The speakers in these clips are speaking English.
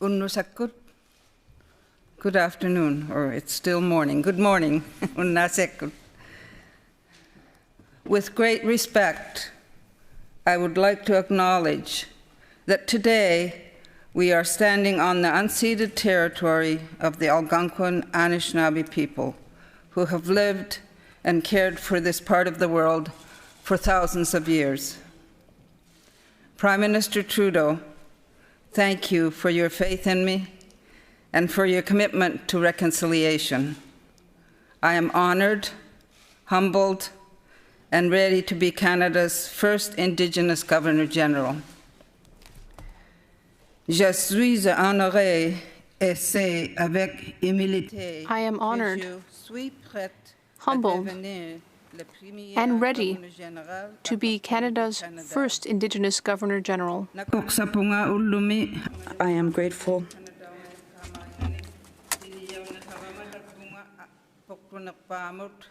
Unnusakut. Good afternoon, or it's still morning. Good morning. Unnasekut. With great respect, I would like to acknowledge that today we are standing on the unceded territory of the Algonquin Anishinaabe people who have lived and cared for this part of the world for thousands of years. Prime Minister Trudeau, thank you for your faith in me and for your commitment to reconciliation. I am honored, humbled, and ready to be Canada's first Indigenous Governor-General. Je suis honoré et c'est avec humilité I am honored, humbled, and ready to be Canada's first Indigenous Governor-General. I am grateful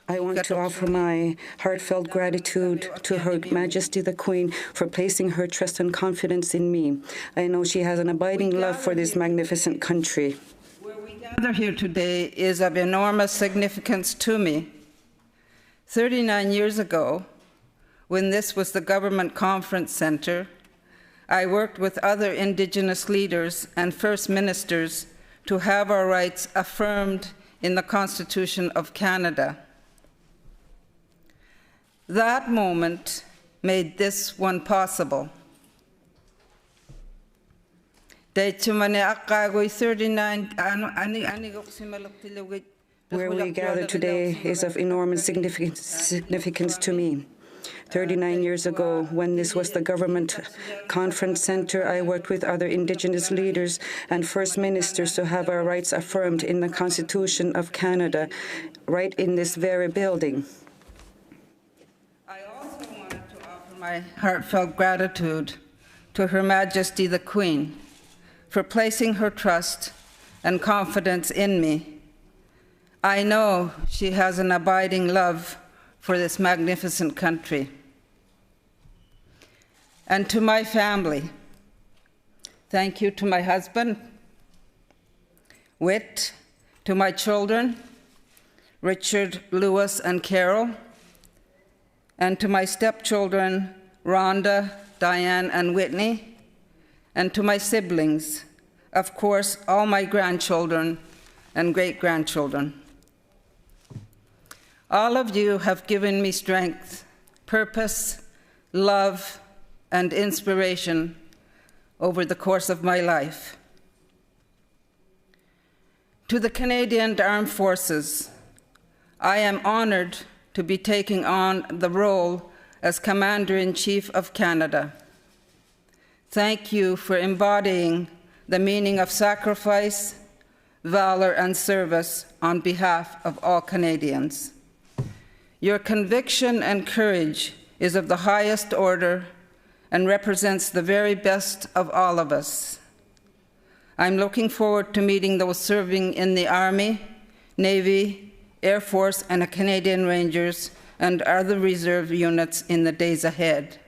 I want to offer my heartfelt gratitude to Her Majesty the Queen for placing her trust and confidence in me. I know she has an abiding love for this magnificent country. Where we gather here today is of enormous significance to me. 39 years ago, when this was the Government Conference Centre, I worked with other Indigenous leaders and First Ministers to have our rights affirmed in the Constitution of Canada. That moment made this one possible. Where we gather today is of enormous significance to me. 39 years ago, when this was the Government Conference Centre, I worked with other Indigenous leaders and First Ministers to have our rights affirmed in the Constitution of Canada, right in this very building. I also wanted to offer my heartfelt gratitude to Her Majesty the Queen for placing her trust and confidence in me. I know she has an abiding love for this magnificent country. And to my family, thank you to my husband, Whit, to my children, Richard, Lewis, and Carol, and to my stepchildren, Rhonda, Diane, and Whitney, and to my siblings, of course, all my grandchildren and great-grandchildren. All of you have given me strength, purpose, love, and inspiration over the course of my life. To the Canadian Armed Forces, I am honored to be taking on the role as Commander-in-Chief of Canada. Thank you for embodying the meaning of sacrifice, valor, and service on behalf of all Canadians. Your conviction and courage is of the highest order and represents the very best of all of us. I'm looking forward to meeting those serving in the Army, Navy, Air Force, and the Canadian Rangers and other reserve units in the days ahead.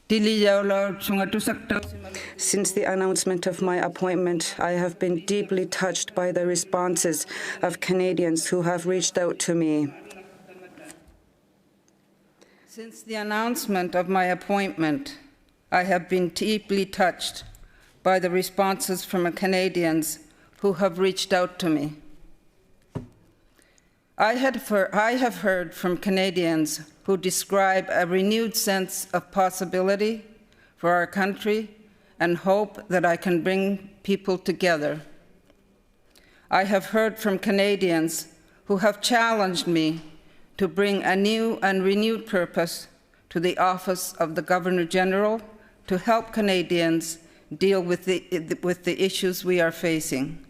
Since the announcement of my appointment, I have been deeply touched by the responses of Canadians who have reached out to me. Since the announcement of my appointment, I have been deeply touched by the responses from Canadians who have reached out to me. I have heard from Canadians who describe a renewed sense of possibility for our country and hope that I can bring people together. I have heard from Canadians who have challenged me to bring a new and renewed purpose to the office of the Governor-General to help Canadians deal with the issues we are facing.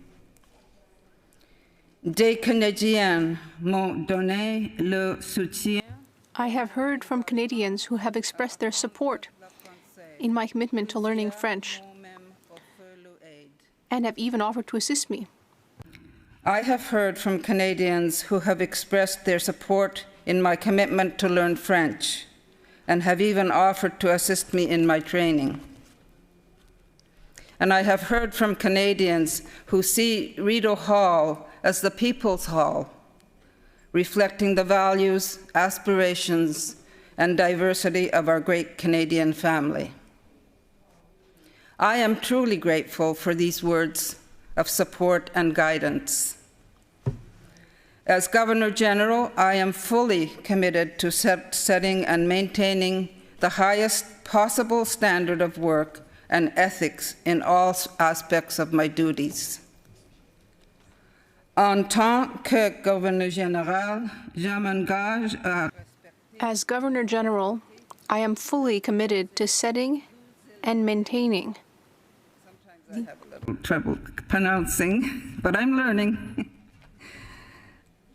Des Canadiens m'ont donné le soutien. I have heard from Canadians who have expressed their support in my commitment to learning French and have even offered to assist me. I have heard from Canadians who have expressed their support in my commitment to learn French and have even offered to assist me in my training. and I have heard from Canadians who see Rideau Hall as the People's Hall, reflecting the values, aspirations, and diversity of our great Canadian family. I am truly grateful for these words of support and guidance. As Governor General, I am fully committed to setting and maintaining the highest possible standard of work and ethics in all aspects of my duties. En tant que Gouverneur Général, je m'engage à... As Governor General, I am fully committed to setting and maintaining. Sometimes I have a little trouble pronouncing, but I'm learning.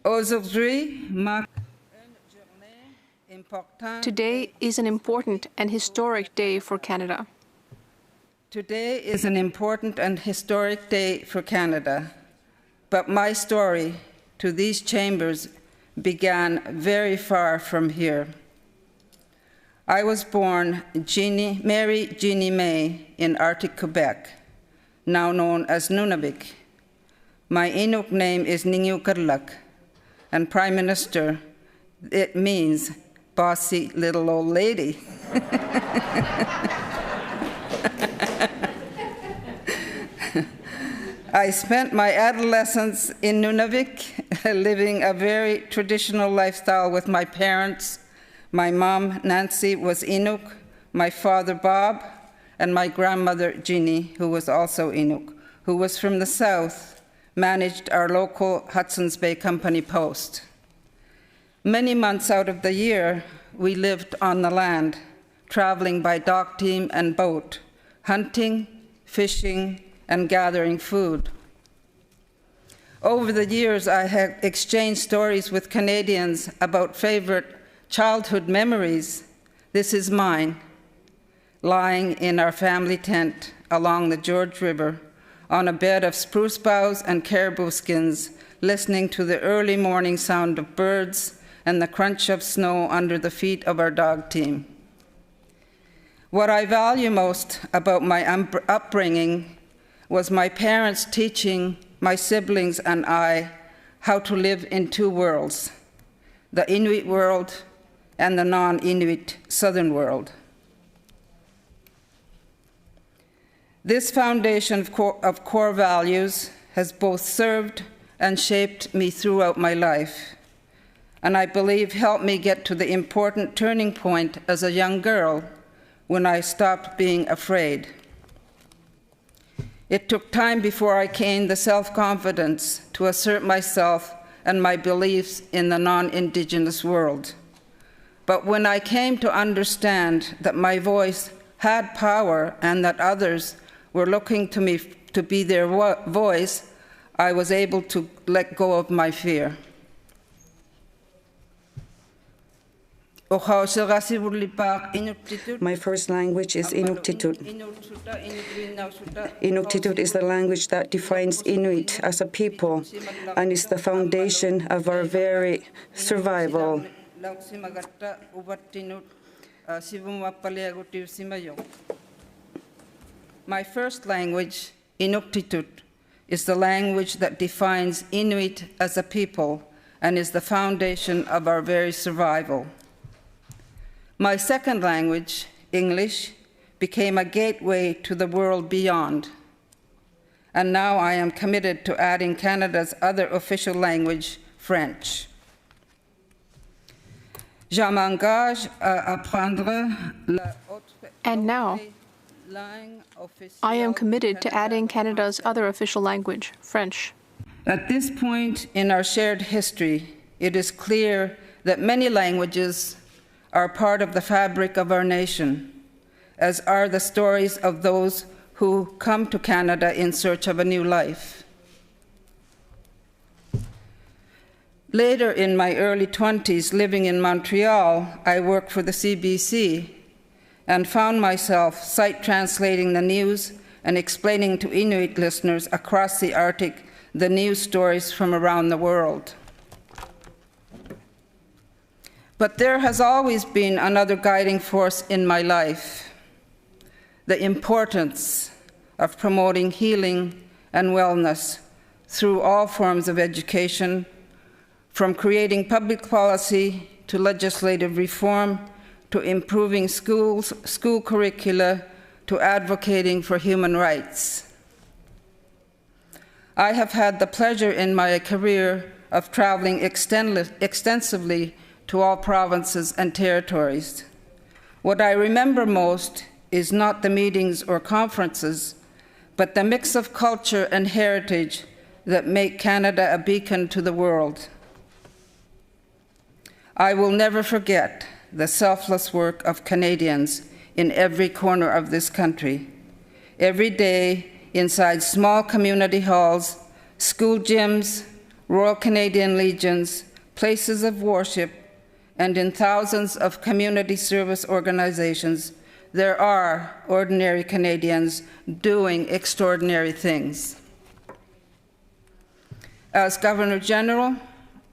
Aujourd'hui marque une journée importante. Today is an important and historic day for Canada. Today is an important and historic day for Canada, but my story to these chambers began very far from here. I was born Mary Jeannie May in Arctic Quebec, now known as Nunavik. My Inuk name is Ningiukarlak, and Prime Minister, it means bossy little old lady. I spent my adolescence in Nunavik, living a very traditional lifestyle with my parents. My mom, Nancy, was Inuk, my father, Bob, and my grandmother, Jeannie, who was also Inuk, who was from the south, managed our local Hudson's Bay Company post. Many months out of the year, we lived on the land, traveling by dock team and boat, hunting, fishing, and gathering food. Over the years, I have exchanged stories with Canadians about favorite childhood memories. This is mine, lying in our family tent along the George River on a bed of spruce boughs and caribou skins, listening to the early morning sound of birds and the crunch of snow under the feet of our dog team. What I value most about my upbringing was my parents teaching my siblings and I how to live in two worlds, the Inuit world and the non-Inuit southern world. This foundation of core values has both served and shaped me throughout my life, and I believe helped me get to the important turning point as a young girl when I stopped being afraid. It took time before I gained the self-confidence to assert myself and my beliefs in the non-Indigenous world. But when I came to understand that my voice had power and that others were looking to me to be their voice, I was able to let go of my fear. My first language is Inuktitut. Inuktitut is the language that defines Inuit as a people and is the foundation of our very survival. My first language, Inuktitut, is the language that defines Inuit as a people and is the foundation of our very survival. My second language, English, became a gateway to the world beyond. And now I am committed to adding Canada's other official language, French. Je m'engage à apprendre la And now, I am committed to adding Canada's other official language, French. At this point in our shared history, it is clear that many languages are part of the fabric of our nation, as are the stories of those who come to Canada in search of a new life. Later in my early 20s, living in Montreal, I worked for the CBC and found myself sight translating the news and explaining to Inuit listeners across the Arctic the news stories from around the world. But there has always been another guiding force in my life, the importance of promoting healing and wellness through all forms of education, from creating public policy to legislative reform, to improving school curricula, to advocating for human rights. I have had the pleasure in my career of traveling extensively to all provinces and territories. What I remember most is not the meetings or conferences, but the mix of culture and heritage that make Canada a beacon to the world. I will never forget the selfless work of Canadians in every corner of this country. Every day, inside small community halls, school gyms, Royal Canadian Legions, places of worship, and in thousands of community service organizations, there are ordinary Canadians doing extraordinary things. As Governor General,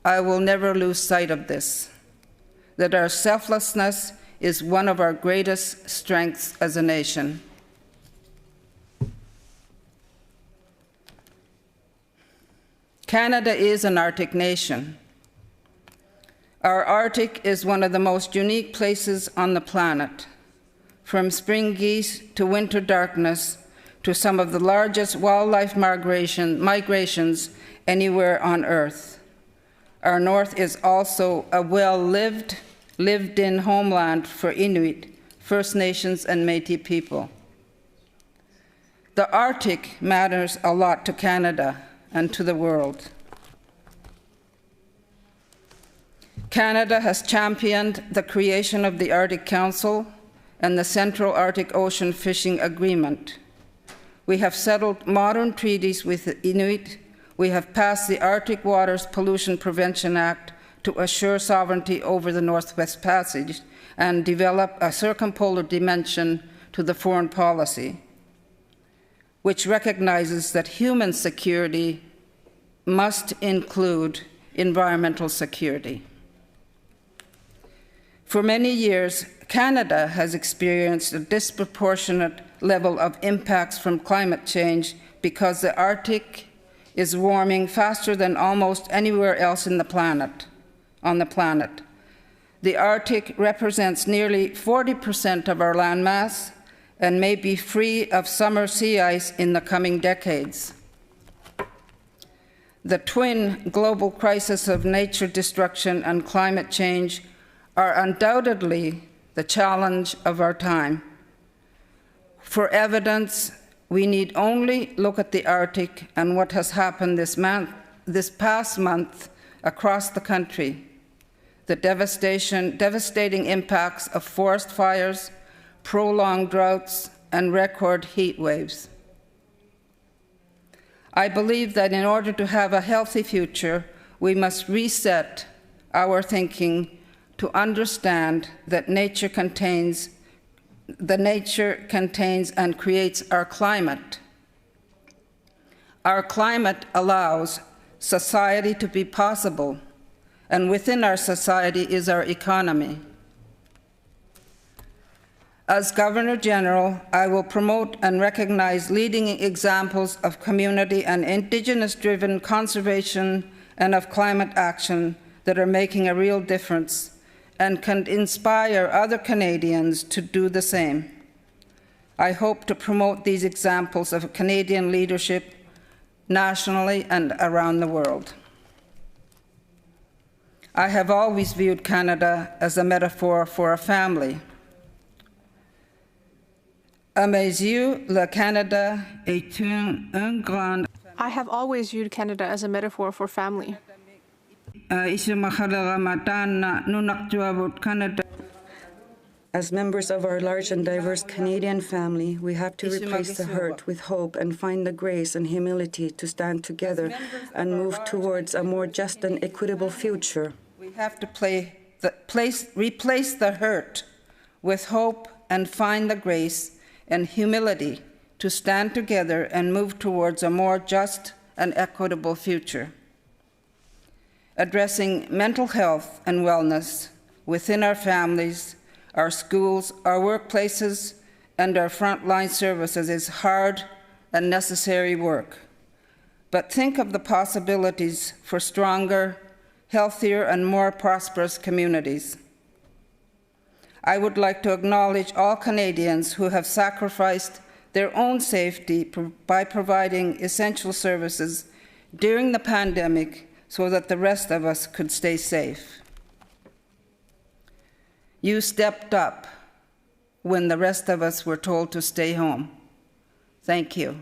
I will never lose sight of this, that our selflessness is one of our greatest strengths as a nation. Canada is an Arctic nation. Our Arctic is one of the most unique places on the planet. From spring geese to winter darkness to some of the largest wildlife migrations anywhere on Earth. Our north is also a lived-in homeland for Inuit, First Nations, and Métis people. The Arctic matters a lot to Canada and to the world. Canada has championed the creation of the Arctic Council and the Central Arctic Ocean Fishing Agreement. We have settled modern treaties with the Inuit. We have passed the Arctic Waters Pollution Prevention Act to assure sovereignty over the Northwest Passage and develop a circumpolar dimension to the foreign policy, which recognizes that human security must include environmental security. For many years, Canada has experienced a disproportionate level of impacts from climate change because the Arctic is warming faster than almost anywhere else on the planet. The Arctic represents nearly 40% of our landmass and may be free of summer sea ice in the coming decades. The twin global crisis of nature destruction and climate change are undoubtedly the challenge of our time. For evidence, we need only look at the Arctic and what has happened this past month across the country. The devastating impacts of forest fires, prolonged droughts, and record heat waves. I believe that in order to have a healthy future, we must reset our thinking to understand that nature contains and creates our climate. Our climate allows society to be possible, and within our society is our economy. As Governor General, I will promote and recognize leading examples of community and Indigenous-driven conservation and of climate action that are making a real difference and can inspire other Canadians to do the same. I hope to promote these examples of Canadian leadership nationally and around the world. I have always viewed Canada as a metaphor for a family. À mes yeux, le Canada est un grand. I have always viewed Canada as a metaphor for family. As members of our large and diverse Canadian family, we have to replace the hurt with hope and find the grace and humility to stand together and move towards a more just and equitable future. We have to replace the hurt with hope and find the grace and humility to stand together and move towards a more just and equitable future. Addressing mental health and wellness within our families, our schools, our workplaces, and our frontline services is hard and necessary work, but think of the possibilities for stronger, healthier, and more prosperous communities. I would like to acknowledge all Canadians who have sacrificed their own safety by providing essential services during the pandemic so that the rest of us could stay safe. You stepped up when the rest of us were told to stay home. Thank you.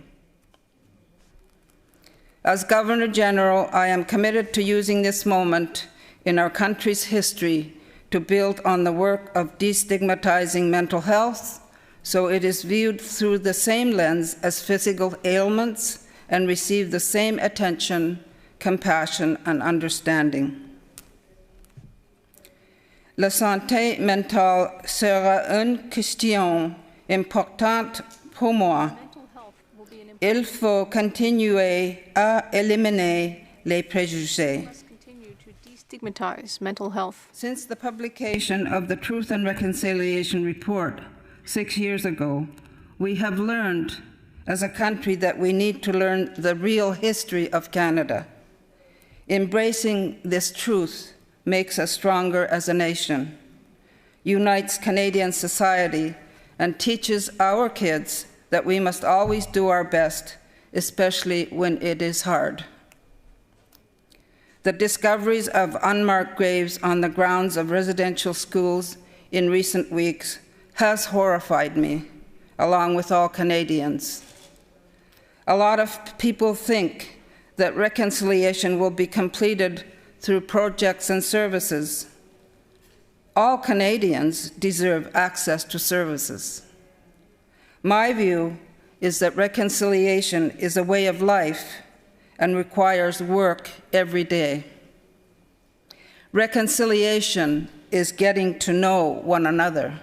As Governor General, I am committed to using this moment in our country's history to build on the work of destigmatizing mental health so it is viewed through the same lens as physical ailments and receive the same attention, compassion, and understanding. La santé mentale sera une question importante pour moi. Il faut continuer à éliminer les préjugés. Destigmatize mental health. Since the publication of the Truth and Reconciliation Report 6 years ago, we have learned as a country that we need to learn the real history of Canada. Embracing this truth makes us stronger as a nation, unites Canadian society, and teaches our kids that we must always do our best, especially when it is hard. The discoveries of unmarked graves on the grounds of residential schools in recent weeks has horrified me, along with all Canadians. A lot of people think that reconciliation will be completed through projects and services. All Canadians deserve access to services. My view is that reconciliation is a way of life and requires work every day. Reconciliation is getting to know one another.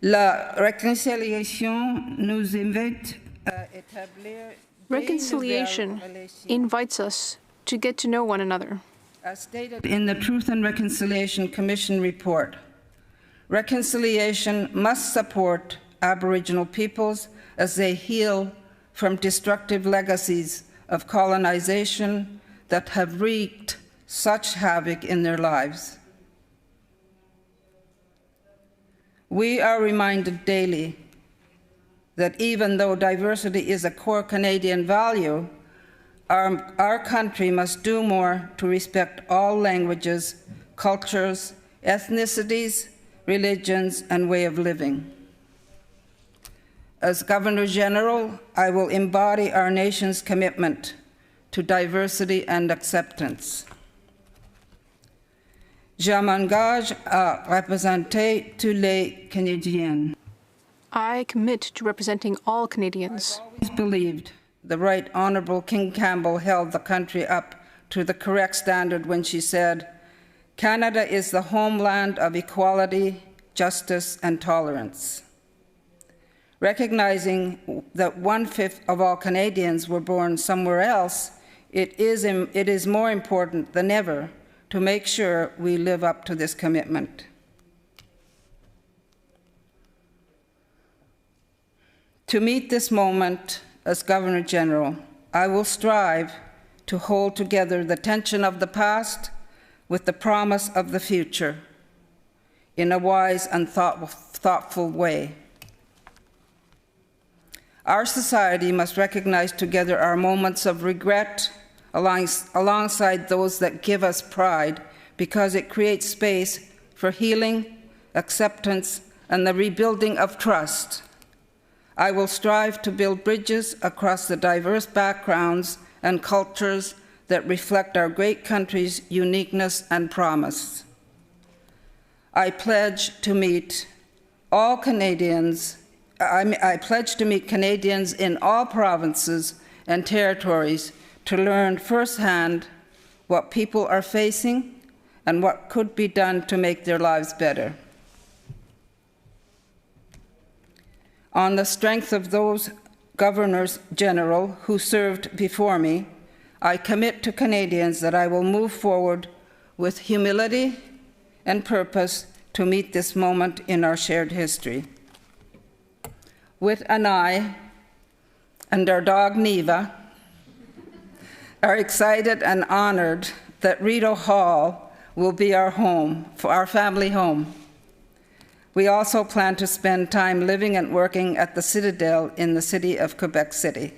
La réconciliation nous invite à établir Reconciliation invites us to get to know one another. As stated in the Truth and Reconciliation Commission report, reconciliation must support Aboriginal peoples as they heal from destructive legacies of colonization that have wreaked such havoc in their lives. We are reminded daily that even though diversity is a core Canadian value, our country must do more to respect all languages, cultures, ethnicities, religions, and way of living. As Governor General, I will embody our nation's commitment to diversity and acceptance. Je m'engage à représenter tous les Canadiens. I commit to representing all Canadians. I've always believed the Right Honourable King Campbell held the country up to the correct standard when she said, "Canada is the homeland of equality, justice, and tolerance." Recognizing that 1/5 of all Canadians were born somewhere else, it is more important than ever to make sure we live up to this commitment. To meet this moment as Governor General, I will strive to hold together the tension of the past with the promise of the future in a wise and thoughtful way. Our society must recognize together our moments of regret alongside those that give us pride, because it creates space for healing, acceptance, and the rebuilding of trust. I will strive to build bridges across the diverse backgrounds and cultures that reflect our great country's uniqueness and promise. I pledge to meet all Canadians. I pledge to meet Canadians in all provinces and territories to learn firsthand what people are facing and what could be done to make their lives better. On the strength of those Governors General who served before me, I commit to Canadians that I will move forward with humility and purpose to meet this moment in our shared history. With an eye and our dog Neva are excited and honored that Rideau Hall will be our home, for our family home. We also plan to spend time living and working at the Citadel in the city of Quebec City.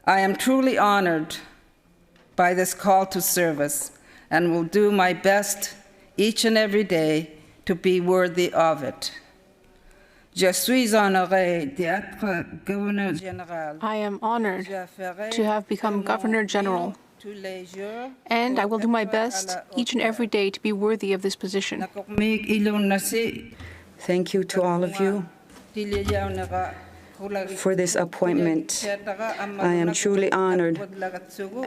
I am truly honored by this call to service and will do my best each and every day to be worthy of it. Je suis honorée d'être gouverneur général. I am honored to have become Governor General, and I will do my best each and every day to be worthy of this position. Thank you to all of you for this appointment. I am truly honored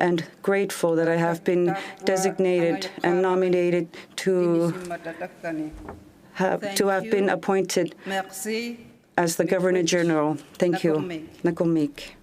and grateful that I have been designated and nominated to have been appointed as the Governor General. Thank you. Nakomik.